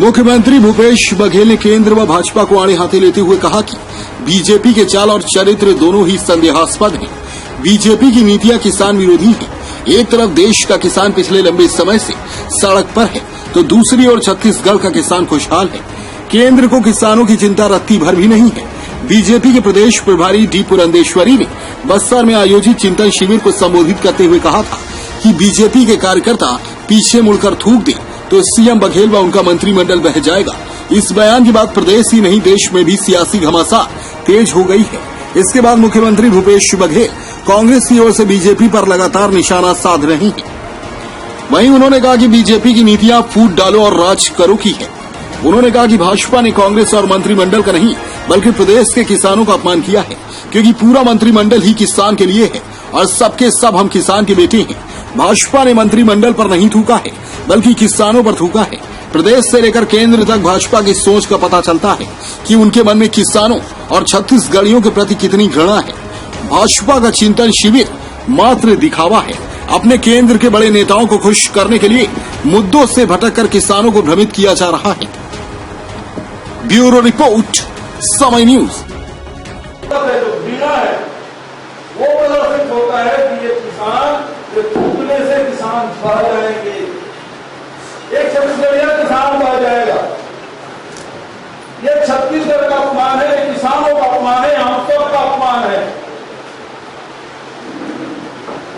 मुख्यमंत्री भूपेश बघेल ने केंद्र व भाजपा को आड़े हाथे लेते हुए कहा कि बीजेपी के चाल और चरित्र दोनों ही संदेहास्पद हैं। बीजेपी की नीतियां किसान विरोधी हैं। एक तरफ देश का किसान पिछले लंबे समय से सड़क पर है, तो दूसरी ओर छत्तीसगढ़ का किसान खुशहाल है। केंद्र को किसानों की चिंता रत्ती भर भी नहीं है। बीजेपी के प्रदेश प्रभारी डी पुरंदेश्वरी ने बस्तर में आयोजित चिंतन शिविर को संबोधित करते हुए कहा था कि बीजेपी के कार्यकर्ता पीछे मुड़कर थूक दे तो सीएम बघेल व उनका मंत्रिमंडल बह जाएगा। इस बयान के बाद प्रदेश ही नहीं देश में भी सियासी घमासान तेज हो गई है। इसके बाद मुख्यमंत्री भूपेश बघेल कांग्रेस की ओर से बीजेपी पर लगातार निशाना साध रही हैं। वहीं उन्होंने कहा कि बीजेपी की नीतियां फूट डालो और राज करो की है। उन्होंने कहा कि भाजपा ने कांग्रेस और मंत्रिमंडल का नहीं बल्कि प्रदेश के किसानों का अपमान किया है, क्योंकि पूरा मंत्रिमंडल ही किसान के लिए है और सबके सब हम किसान के बेटे हैं। भाजपा ने मंत्रिमंडल पर नहीं थूका है बल्कि किसानों पर थूका है। प्रदेश से लेकर केंद्र तक भाजपा की सोच का पता चलता है कि उनके मन में किसानों और छत्तीसगढ़ियों के प्रति कितनी घृणा है। भाजपा का चिंतन शिविर मात्र दिखावा है। अपने केंद्र के बड़े नेताओं को खुश करने के लिए मुद्दों से भटककर किसानों को भ्रमित किया जा रहा है। ब्यूरो रिपोर्ट, समय न्यूज। वो प्रदर्शित होता है कि ये किसान थूकने से किसान बह जाएंगे, एक छत्तीसगढ़िया किसान बह जाएगा। ये छत्तीसगढ़ का अपमान है, किसानों का अपमान है, हम सबका अपमान है।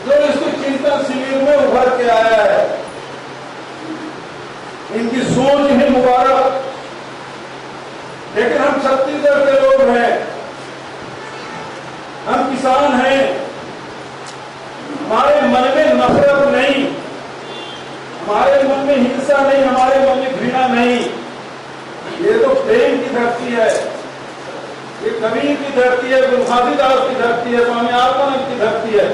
जो इसको चिंतन शिविर में उभर के आया है, इनकी सोच ही मुबारक। लेकिन हम छत्तीसगढ़ के लोग हैं, हम किसान हैं, हमारे मन में नफरत नहीं, हमारे मन में हिंसा नहीं, हमारे मन में घृणा नहीं। ये तो प्रेम की धरती है, ये कबीर की धरती है, गुरु घासीदास की धरती है, स्वामी आत्मानंद की धरती है।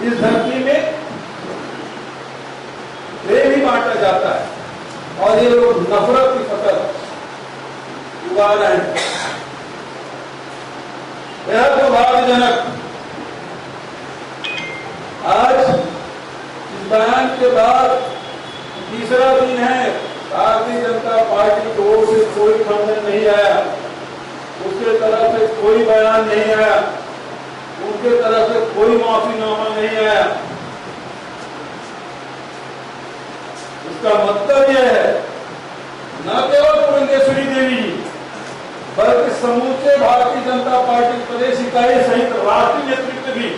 इस धरती में प्रेम ही बांटा जाता है और ये लोग नफरत की फसल उगा रहे हैं। यह दुर्भाग्यजनक। आज इस बयान के बाद तीसरा दिन है, भारतीय जनता पार्टी की ओर से कोई खंडन नहीं आया, उसके तरफ से कोई बयान नहीं आया, उनके तरफ से कोई माफीनामा नहीं आया। इसका मतलब यह है न केवल पुरंदेश्वरी देवी बल्कि समूचे भारतीय जनता पार्टी प्रदेश इकाई सहित राष्ट्रीय नेतृत्व भी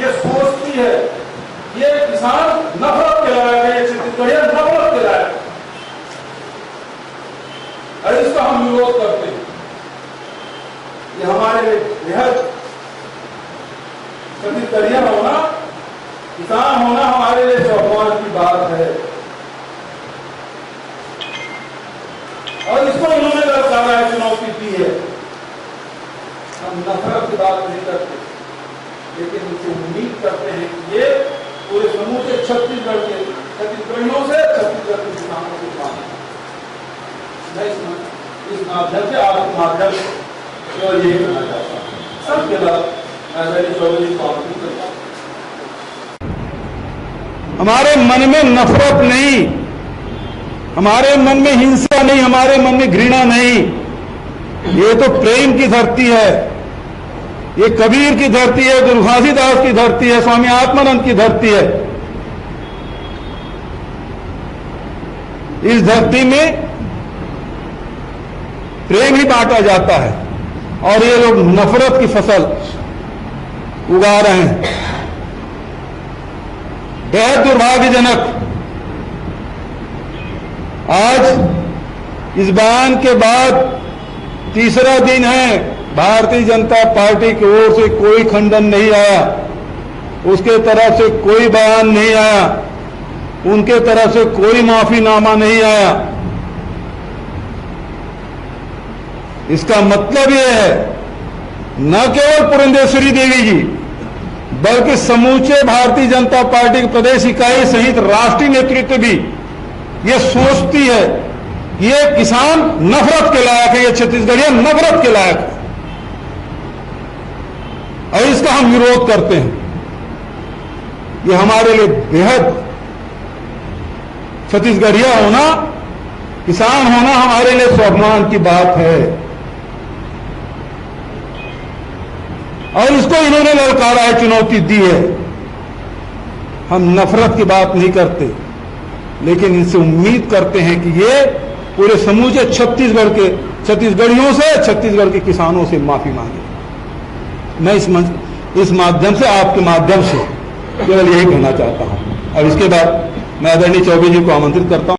ये सोचती है ये किसान नफरत के लायक है, ये छत्तीसगढ़िया नफरत के लायक है और इसका हम विरोध करते हैं। ये हमारे लिए बेहद छत्तीसगढ़िया होना, किसान होना हमारे लिए सम्मान की बात है और इसको इन्होंने दर्शाया है, चुनौती दी है। हम नफरत की बात नहीं करते, लेकिन इनसे उम्मीद करते हैं कि ये पूरे समूचे छत्तीसगढ़ के छत्तीसगढ़ियों से छत्तीसगढ़ के किसानों को पाए। मैं इस माध्यम से आपके माध्यम से केवल यही कहना चाहता हूँ। सबके बाद मेरी चौधरी को करता हूँ। हमारे मन में नफरत नहीं, हमारे मन में हिंसा नहीं, हमारे मन में घृणा नहीं। ये तो प्रेम की धरती है, ये कबीर की धरती है, गुरु घासीदास की धरती है, स्वामी आत्मानंद की धरती है। इस धरती में प्रेम ही बांटा जाता है और ये लोग नफरत की फसल उगा रहे हैं। बेहद दुर्भाग्यजनक। आज इस बयान के बाद तीसरा दिन है, भारतीय जनता पार्टी की ओर से कोई खंडन नहीं आया, उसके तरफ से कोई बयान नहीं आया, उनके तरफ से कोई माफीनामा नहीं आया। इसका मतलब यह है न केवल पुरंदेश्वरी देवी जी बल्कि समूचे भारतीय जनता पार्टी की प्रदेश इकाई सहित राष्ट्रीय नेतृत्व भी ये सोचती है ये किसान नफरत के लायक है, ये छत्तीसगढ़िया नफरत के लायक है और इसका हम विरोध करते हैं। ये हमारे लिए बेहद छत्तीसगढ़िया होना, किसान होना हमारे लिए स्वाभिमान की बात है। और इसको इन्होंने ललकारा है, चुनौती दी है। हम नफरत की बात नहीं करते, लेकिन इनसे उम्मीद करते हैं कि ये पूरे समूचे छत्तीसगढ़ियों से, छत्तीसगढ़ के किसानों से माफी मांगे। मैं इस माध्यम से, आपके माध्यम से केवल यही कहना चाहता हूं। और इसके बाद मैं आदरणीय चौबे जी को आमंत्रित करता हूं।